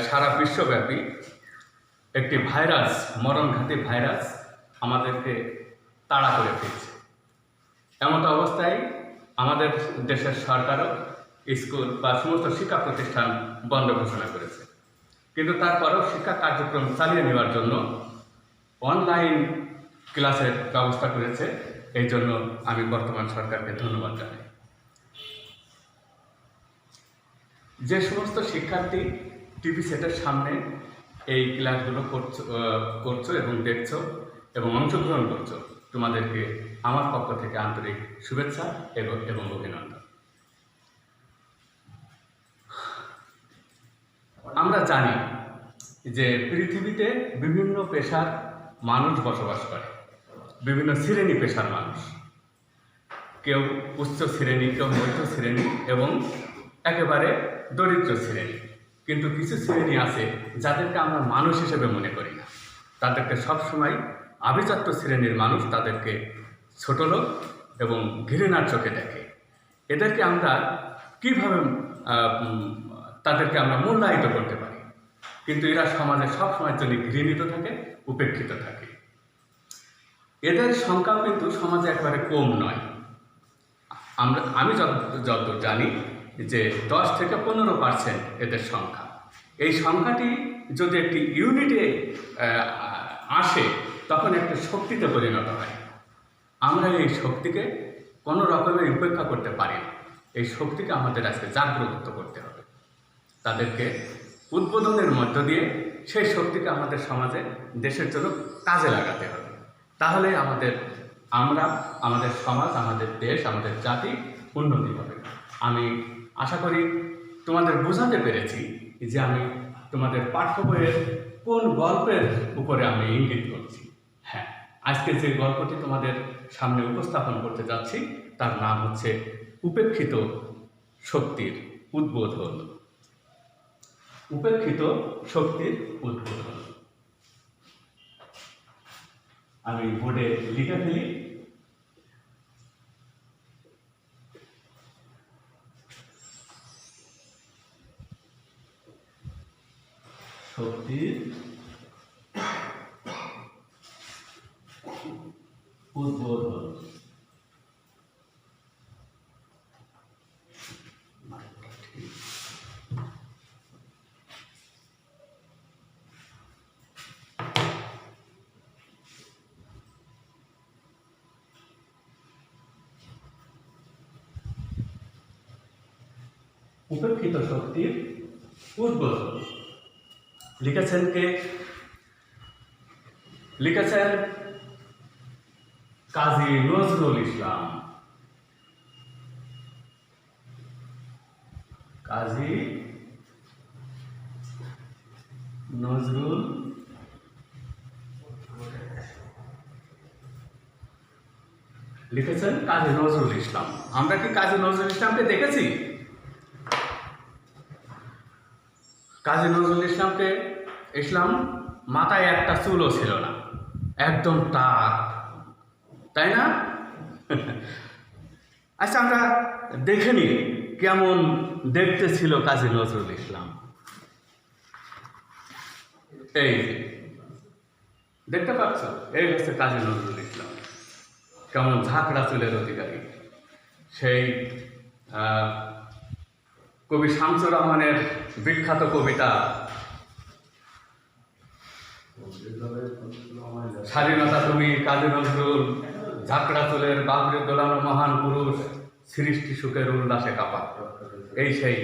সারা বিশ্বব্যাপী একটি virus, মরণঘাতী virus আমাদেরকে তাড়া করে ফেলছে। এমত অবস্থায় আমাদের দেশের সরকারও স্কুল বা সমস্ত শিক্ষা প্রতিষ্ঠান বন্ধ ঘোষণা করেছে, কিন্তু তারপরেও শিক্ষা কার্যক্রম চালিয়ে নেওয়ার জন্য অনলাইন ক্লাসের ব্যবস্থা করেছে। এই জন্য আমি বর্তমান সরকারকে ধন্যবাদ জানাই। যে সমস্ত শিক্ষার্থী টিভি সেটের সামনে এই ক্লাসগুলো করছো এবং দেখছো এবং অংশগ্রহণ করছো, তোমাদেরকে আমার পক্ষ থেকে আন্তরিক শুভেচ্ছা এবং অভিনন্দন। আমরা জানি যে পৃথিবীতে বিভিন্ন পেশার মানুষ বসবাস করে, বিভিন্ন শ্রেণী পেশার মানুষ, কেউ উচ্চ শ্রেণী, কেউ মধ্য শ্রেণী এবং একেবারে দরিদ্র শ্রেণী। কিন্তু কিছু শ্রেণী আছে যাদেরকে আমরা মানুষ হিসেবে মনে করি না, তাদেরকে সবসময় আভিজাত্য শ্রেণীর মানুষ তাদেরকে ছোট লোক এবং ঘৃণার চোখে দেখে। এদেরকে আমরা কীভাবে তাদেরকে আমরা মূল্যায়িত করতে পারি? কিন্তু এরা সমাজে সবসময়ের জন্য ঘৃণিত থাকে, উপেক্ষিত থাকে। এদের সংখ্যাও কিন্তু সমাজে একেবারে কম নয়। আমি যতদূর জানি যে 10 থেকে 15% এদের সংখ্যা। এই সংখ্যাটি যদি একটি ইউনিটে আসে তখন একটা শক্তিতে পরিণত হয়। আমরা এই শক্তিকে কোনো রকমের উপেক্ষা করতে পারি না। এই শক্তিকে আমাদের আজকে জাগ্রত করতে হবে, তাদেরকে উদ্বোধনের মধ্য দিয়ে সেই শক্তিকে আমাদের সমাজে দেশের জন্য কাজে লাগাতে হবে। তাহলে আমাদের সমাজ, আমাদের দেশ, আমাদের জাতি উন্নতি হবে। আমি আশা করি তোমাদের বোঝাতে পেরেছি যে আমি তোমাদের পাঠ্য বইয়ের কোন গল্পের উপরে আমি ইঙ্গিত করছি। হ্যাঁ, আজকে যে গল্পটি তোমাদের সামনে উপস্থাপন করতে যাচ্ছি তার নাম হচ্ছে উপেক্ষিত শক্তির উদ্বোধন। উপেক্ষিত শক্তির উদ্বোধন। আমি বোর্ডে লিখে ফেলি। শক্তির উদ্বোধন। উপেক্ষিত শক্তির উদ্বোধন লিখেছেন কে? লিখেছেন কাজী নজরুল ইসলাম। কাজী নজরুল লিখেছেন কাজী নজরুল ইসলাম। আমরা কি কাজী নজরুল ইসলামকে দেখেছি? কাজী নজরুল ইসলাম মাথায় একটা চুলও ছিল না, একদম টাক, তাই না? আচ্ছা, আমরা দেখে নিই কেমন দেখতে ছিল কাজী নজরুল ইসলাম। এই দেখতে পাচ্ছ, এই হচ্ছে কাজী নজরুল ইসলাম। কেমন ঝাঁকড়া চুলের অধিকারী। সেই কবি শামসুর রহমানের বিখ্যাত কবিতা স্বাধীনতা তুমি কাজী নজরুল, ঝাঁকড়া চুলের বাবরে দোলানো মহান পুরুষ, সৃষ্টি সুখের উল্লাসে কাপা। এই সেই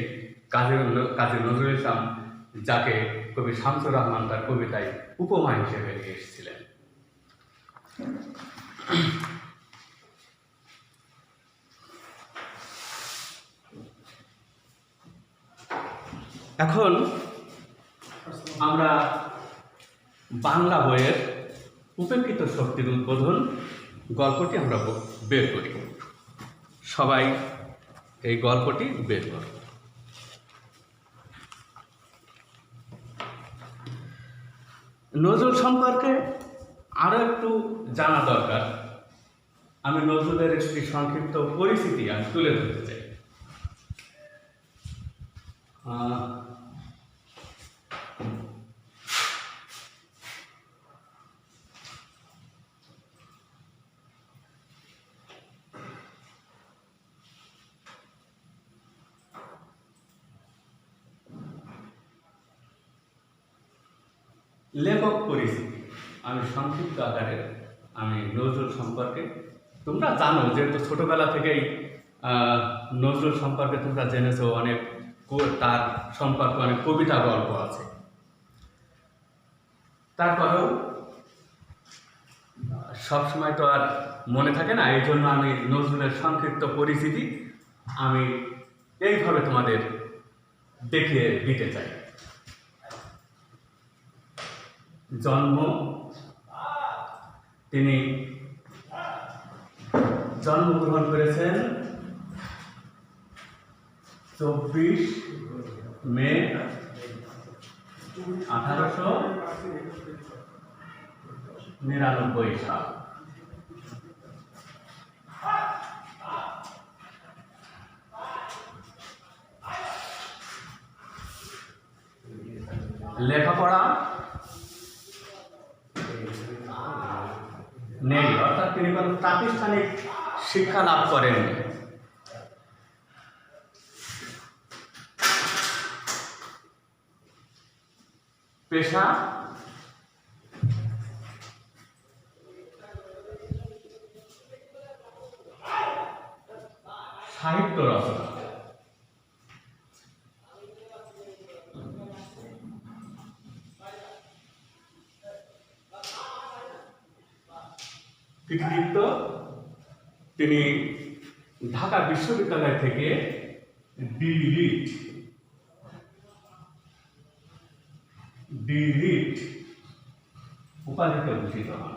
কাজী নজরুল ইসলাম, যাকে কবি শামসুর রহমান তার কবিতায় উপমা হিসেবে নিয়ে এসেছিলেন। এখন আমরা বাংলা বইয়ের উপেক্ষিত শক্তির উদ্বোধন গল্পটি আমরা বের করি। সবাই এই গল্পটি বের করো। নজরুল সম্পর্কে আরও একটু জানা দরকার। আমি নজরুলের একটি সংক্ষিপ্ত পরিচিতি আমি তুলে ধরতে চাই। লেখক পরিচিতি। আমি সংক্ষিপ্ত আকারে আমি নজরুল সম্পর্কে, তোমরা জানো যেহেতু ছোটোবেলা থেকেই নজরুল সম্পর্কে তোমরা জেনেছো, অনেক তার সম্পর্কে অনেক কবিতা গল্প আছে। তারপরেও সবসময় তো আর মনে থাকে না, এই জন্য আমি নজরুলের সংক্ষিপ্ত পরিচিতি আমি এইভাবে তোমাদের দেখিয়ে দিতে চাই। জন্ম, তিনি জন্মগ্রহণ করেছেন 24 মে 1899 সাল। লেখাপড়া নেই, অর্থাৎ তিনি কোনো প্রাতিষ্ঠানিক শিক্ষা লাভ করেননি। পেশা সাহিত্য রচনা। কৃতিত্ব, তিনি ঢাকা বিশ্ববিদ্যালয় থেকে ডি.লিট উপাধিতে ভূষিত হন।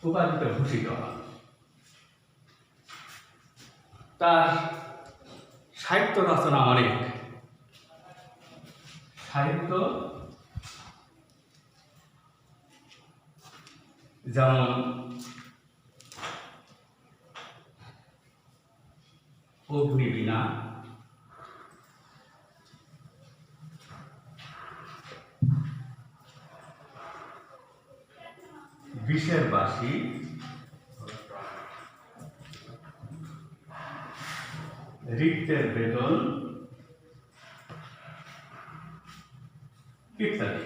উপাধিতে ভূষিত হন। তার সাহিত্য রচনা অনেক। সাহিত্য যেমন অগ্নিবীণা, বিষের বাঁশি, রিক্তের বেদন ইত্যাদি।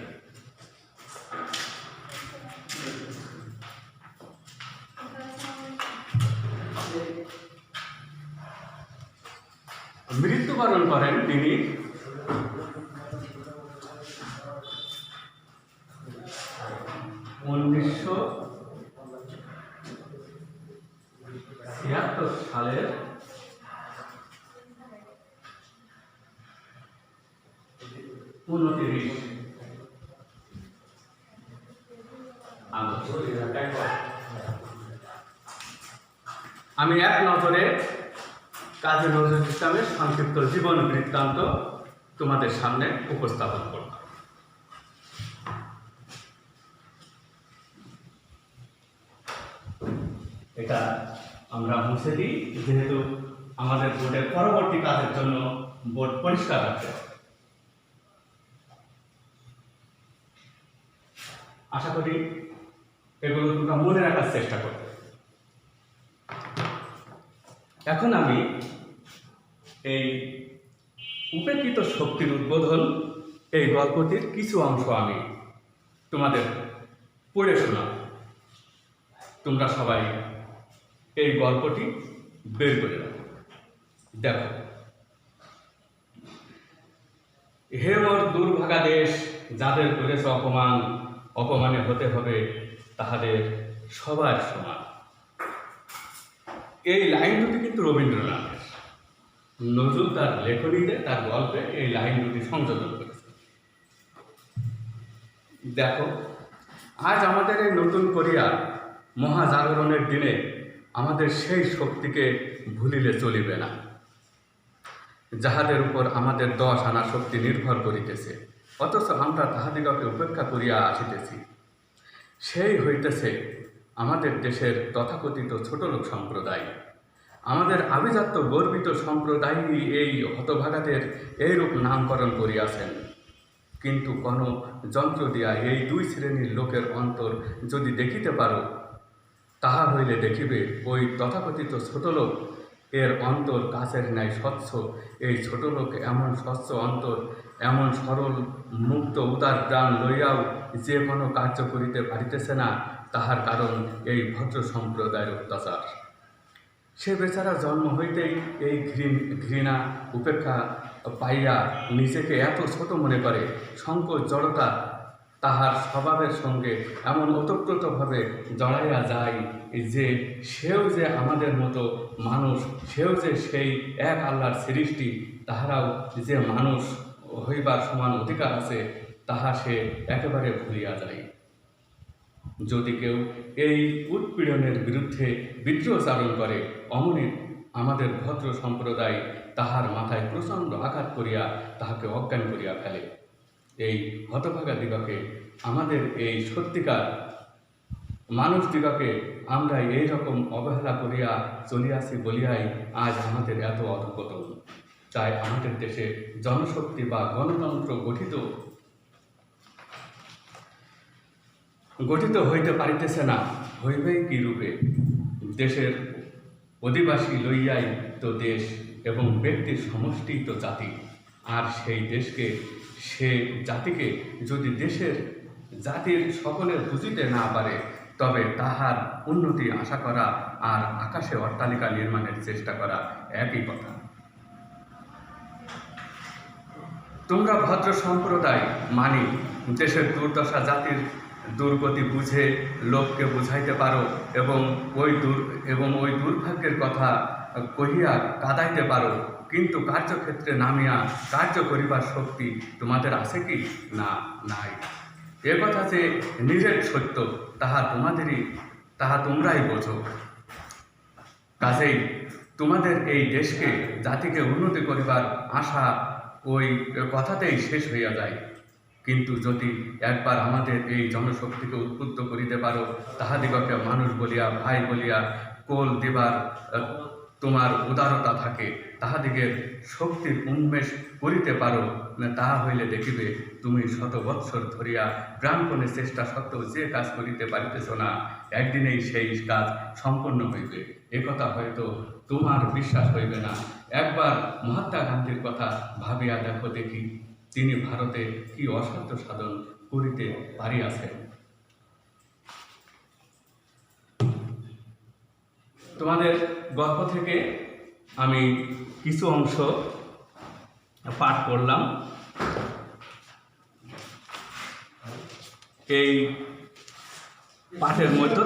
মৃত্যুবরণ করেন তিনি 1976 সালের 29 আগস্ট। আমি এক নজরে কাজী নজরুল ইসলামের সংক্ষিপ্ত জীবন বৃত্তান্ত তোমাদের সামনে উপস্থাপন করব। এটা আমরা মুছে দিই, যেহেতু আমাদের বোর্ডের পরবর্তী কাজের জন্য বোর্ড পরিষ্কার রাখতে হবে। আশা করি এগুলো তোমরা মনে রাখার চেষ্টা করবে। এখন আমি এই উপেক্ষিত শক্তির উদ্বোধন এই গল্পটির কিছু অংশ আমি তোমাদের পড়ে শোনাব। তোমরা সবাই এই গল্পটি বের করে রাখো। দেখো, হে মোর দুর্ভাগা দেশ, যাদের করেছে অপমান, অপমানে হতে হবে তাহাদের সবার সমান। এই লাইন দুটি কিন্তু রবীন্দ্রনাথের। নজরুল তার লেখনীতে, তার গল্পে এই লাইন দুটি সংযোজন করেছে। দেখো, আজ আমাদের এই নতুন করিয়া মহাজাগরণের দিনে আমাদের সেই শক্তিকে ভুলিলে চলিবে না, যাহাদের উপর আমাদের 10 আনা শক্তি নির্ভর করিতেছে, অথচ আমরা তাহাদিগকে উপেক্ষা করিয়া আসিতেছি। সেই হইতেছে আমাদের দেশের তথাকথিত ছোটলোক সম্প্রদায়। আমাদের আভিজাত্য গর্বিত সম্প্রদায়ই এই হতভাগাদের এইরূপ নামকরণ করিয়াছেন। কিন্তু কোনো যন্ত্র দিয়া এই 2 শ্রেণীর লোকের অন্তর যদি দেখিতে পারো, তাহা হইলে দেখিবে ওই তথাকথিত ছোট লোক এর অন্তর কাচের ন্যায় স্বচ্ছ। এই ছোট লোক এমন স্বচ্ছ অন্তর, এমন সরল মুক্ত উদার প্রাণ লইয়াও যে কোনো কার্য করিতে পারিতেছে না, তাহার কারণ এই ভদ্র সম্প্রদায়ের অত্যাচার। সে বেচারা জন্ম হইতেই এই ঘৃণা উপেক্ষা পাইয়া নিজেকে এত ছোট মনে করে, সংকোচ জড়তা তাহার স্বভাবের সঙ্গে এমন ওতপ্রোতভাবে জড়াইয়া যায় যে সেও যে আমাদের মতো মানুষ, সেও যে সেই এক আল্লাহর সৃষ্টি, তাহারাও যে মানুষ হইবার সমান অধিকার আছে, তাহা সে একেবারে ভুলিয়া যায়। যদি কেউ এই উৎপীড়নের বিরুদ্ধে বিদ্রোহচারণ করে, অমনি আমাদের ভদ্র সম্প্রদায় তাহার মাথায় প্রচণ্ড আঘাত করিয়া তাহাকে অজ্ঞান করিয়া ফেলে। এই হতভাগা দিগকে, আমাদের এই সত্যিকার মানুষ দিগকে আমরা এই রকম অবহেলা করিয়া চলিয়াছি বলিয়াই আজ আমাদের এত অধঃপতন। তাই আমাদের দেশে জনশক্তি বা গণতন্ত্র গঠিত হইতে পারিতেছে না, হইবেই কি রূপে? দেশের অধিবাসী লইয়াই তো দেশ, এবং ব্যক্তির সমষ্টি তো জাতি। আর সেই দেশকে, সে জাতিকে যদি দেশের জাতির সকলের বুঝিতে না পারে, তবে তাহার উন্নতি আশা করা আর আকাশে অট্টালিকা নির্মাণের চেষ্টা করা একই কথা। তোমরা ভদ্র সম্প্রদায় মানি দেশের দুর্দশা জাতির দুর্গতি বুঝে লোককে বুঝাইতে পারো, এবং ওই দুর্ভাগ্যের কথা কহিয়া কাঁদাইতে পারো, কিন্তু কার্যক্ষেত্রে নামিয়া কার্য করিবার শক্তি তোমাদের আছে কি? না, নাই। এ কথা যে নিজের সত্য, তাহা তোমরাই বোঝো। কাজেই তোমাদের এই দেশকে, জাতিকে উন্নতি করিবার আশা ওই কথাতেই শেষ হইয়া যায়। কিন্তু যদি একবার আমাদের এই জনশক্তিকে উদ্বুদ্ধ করিতে পারো, তাহাদিগকে মানুষ বলিয়া, ভাই বলিয়া কোল দিবার তোমার উদারতা থাকে, তাহাদিগের শক্তির উন্মেষ করিতে পারো, তাহা হইলে দেখিবে তুমি শত বৎসর ধরিয়া প্রাণপণে চেষ্টা সত্ত্বেও যে কাজ করিতে পারিতেছ না, একদিনেই সেই কাজ সম্পন্ন হইবে। একথা হয়তো তোমার বিশ্বাস হইবে না। একবার মহাত্মা গান্ধীর কথা ভাবিয়া দেখো দেখি, তিনি ভারতে কি অসাধ্য সাধন করিতে পারিয়াছেন। তোমাদের গল্প থেকে আমি কিছু অংশ পাঠ করলাম। এই পাঠের মধ্য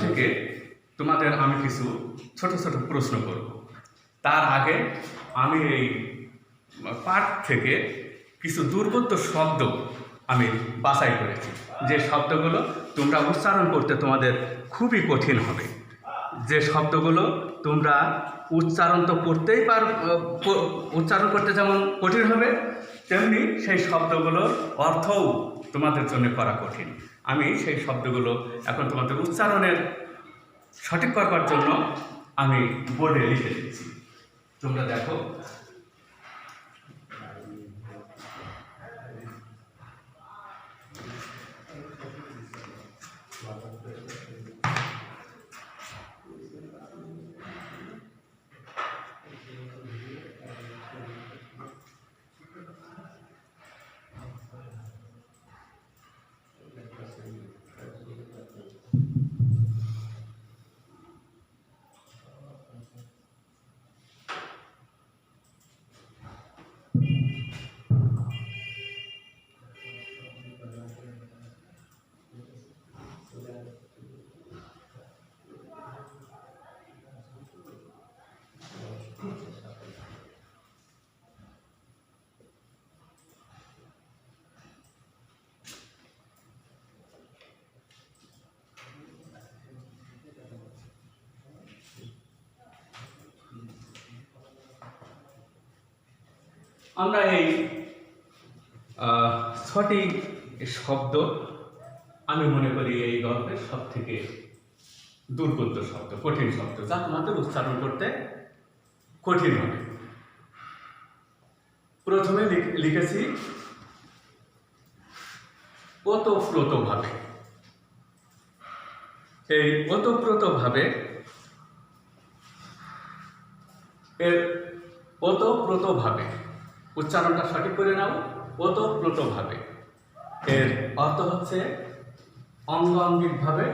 থেকে তোমাদের আমি কিছু ছোট ছোট প্রশ্ন করব। তার আগে আমি এই পাঠ থেকে কিছু দুর্বোধ্য শব্দ আমি বাছাই করেছি, যে শব্দগুলো তোমরা উচ্চারণ করতে তোমাদের খুবই কঠিন হবে। যে শব্দগুলো তোমরা উচ্চারণ করতে যেমন কঠিন হবে, তেমনি সেই শব্দগুলোর অর্থও তোমাদের জন্য করা কঠিন। আমি সেই শব্দগুলো এখন তোমাদের উচ্চারণের সঠিক করবার জন্য আমি বোর্ডে লিখে দিচ্ছি, তোমরা দেখো। আমরা এই 6টি শব্দ আমি মনে করি এই গল্পের সব থেকে দুর্বোধ্য শব্দ, কঠিন শব্দ, যা তোমাদের উচ্চারণ করতে কঠিন হবে। প্রথমে লিখেছি ওতপ্রোতভাবে। এই ওতপ্রোতভাবে এর ওতপ্রোতভাবে উচ্চারণটা সঠিক করে নাও। ওতপ্রোতভাবে এর অর্থ হচ্ছে অঙ্গাঙ্গিকভাবে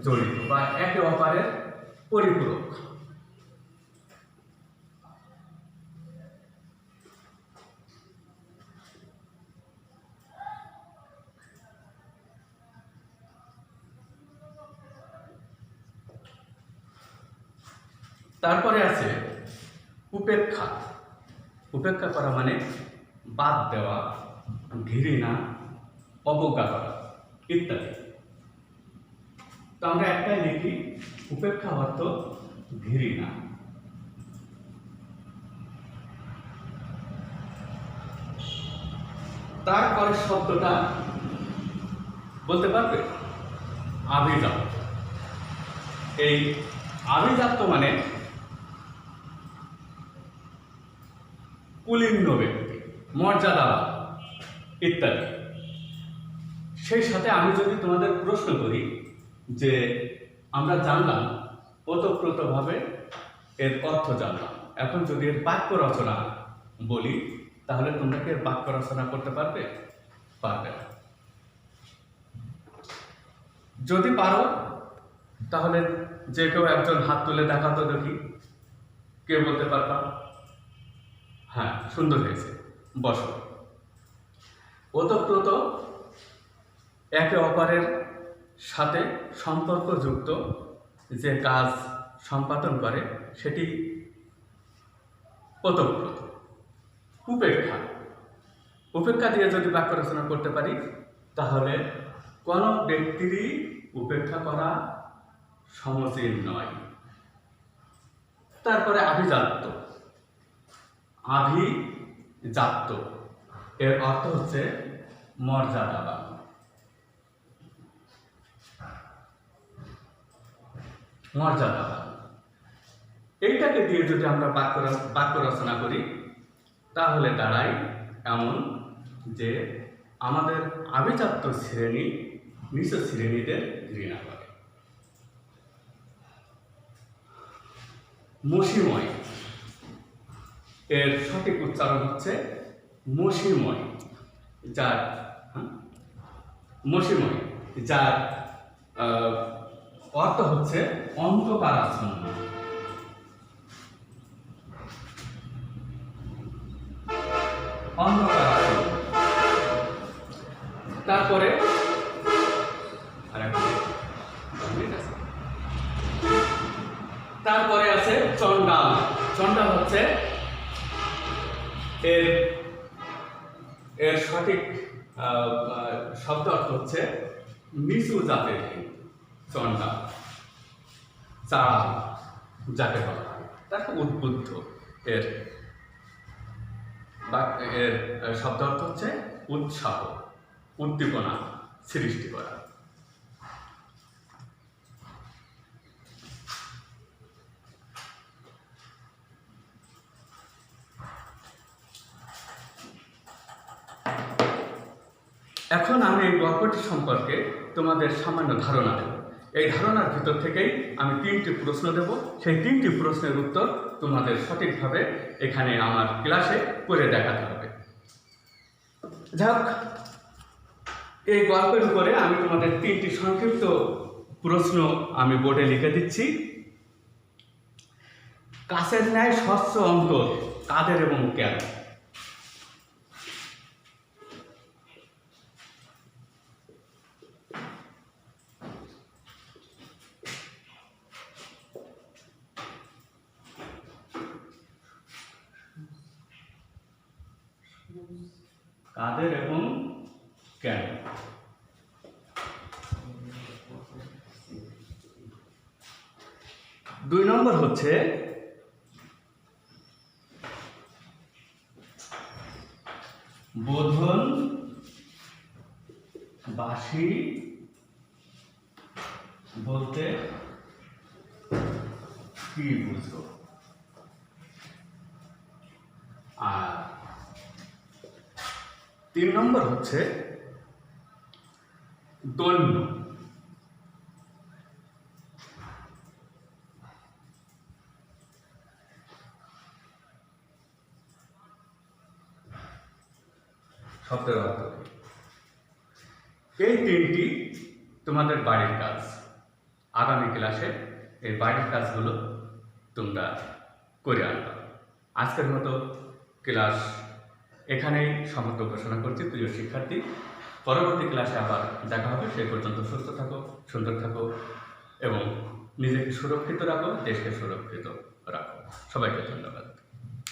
জড়িত বা একে অপরের পরিপূরক। তারপরে আছে উপেক্ষা। উপেক্ষা করা মানে বাদ দেওয়া, ঘৃণা, অবজ্ঞা করা ইত্যাদি। তো আমরা একটাই লিখি, উপেক্ষা অর্থ ঘৃণা। তারপরে শব্দটা বলতে পারবে? আভিজাত্য। এই আভিজাত্য মানে কুলীন ব্যক্তি, মর্যাদাবান ইত্যাদি। সেই সাথে আমি যদি তোমাদের প্রশ্ন করি যে আমরা জানলাম ওতপ্রোতভাবে এর অর্থ জানলাম, এখন যদি এর বাক্য রচনা বলি তাহলে তোমরা কি এর বাক্য রচনা করতে পারবে? পারবে না। যদি পারো তাহলে যে কেউ একজন হাত তুলে দেখাতো দেখি, কে বলতে পারবা? হ্যাঁ, সুন্দর হয়েছে, বসো। ওতপ্রোত একে অপরের সাথে সম্পর্কযুক্ত যে কাজ সম্পাদন করে সেটি ওতপ্রোত। উপেক্ষা, উপেক্ষা দিয়ে যদি বাক্য রচনা করতে পারি তাহলে কোনো ব্যক্তিরই উপেক্ষা করা সমীচীন নয়। তারপরে আভিজাত্য। আভিজাত্য এর অর্থ হচ্ছে মর্যাদাবান। মর্যাদাবান এইটাকে দিয়ে যদি আমরা বাক্য রচনা করি তাহলে দাঁড়ায় এমন যে আমাদের আভিজাত্য শ্রেণী নিচ শ্রেণীদের ঘৃণা করে। মসিময় এর সঠিক উচ্চারণ হচ্ছে মসিময়, যার মসিময় যার অর্থ হচ্ছে অন্ধকারাচ্ছন্ন। অন্ধকারাচ্ছন্ন। তারপরে তারপরে আছে চণ্ডাল। চণ্ডাল হচ্ছে এর সঠিক শব্দ অর্থ হচ্ছে নিচু জাতের চণ্ডাল, চাড়া যাকে বলা হয়। তারপর উদ্বুদ্ধ এর শব্দ অর্থ হচ্ছে উৎসাহ, উদ্দীপনা সৃষ্টি করা। এখন আমি এই গল্পটি সম্পর্কে তোমাদের সামান্য ধারণা দেব। এই ধারণার ভিতর থেকেই আমি 3টি প্রশ্ন দেব। সেই 3টি প্রশ্নের উত্তর তোমাদের সঠিকভাবে এখানে আমার ক্লাসে করে দেখাতে হবে। যাক, এই গল্পের উপরে আমি তোমাদের 3টি সংক্ষিপ্ত প্রশ্ন আমি বোর্ডে লিখে দিচ্ছি। কাছের ন্যায় স্বচ্ছ অন্তর কাদের এবং কেন? কাদের এবং কেন? 2 নম্বর হচ্ছে বোধন বাসী বলতে কি বুঝো? আর 3 নম্বর হচ্ছে দন্য। শব্দের অর্থ কি? এই তিনটি তোমাদের বাড়ির কাজ। আগামী ক্লাসে এই বাড়ির কাজগুলো তোমরা করে আনবা। আজকের মতো ক্লাস এখানেই সমাপ্ত ঘোষণা করছি প্রিয় শিক্ষার্থী। পরবর্তী ক্লাসে আবার দেখা হবে। সেই পর্যন্ত সুস্থ থাকো, সুন্দর থাকো এবং নিজেকে সুরক্ষিত রাখো, দেশকে সুরক্ষিত রাখো। সবাইকে ধন্যবাদ।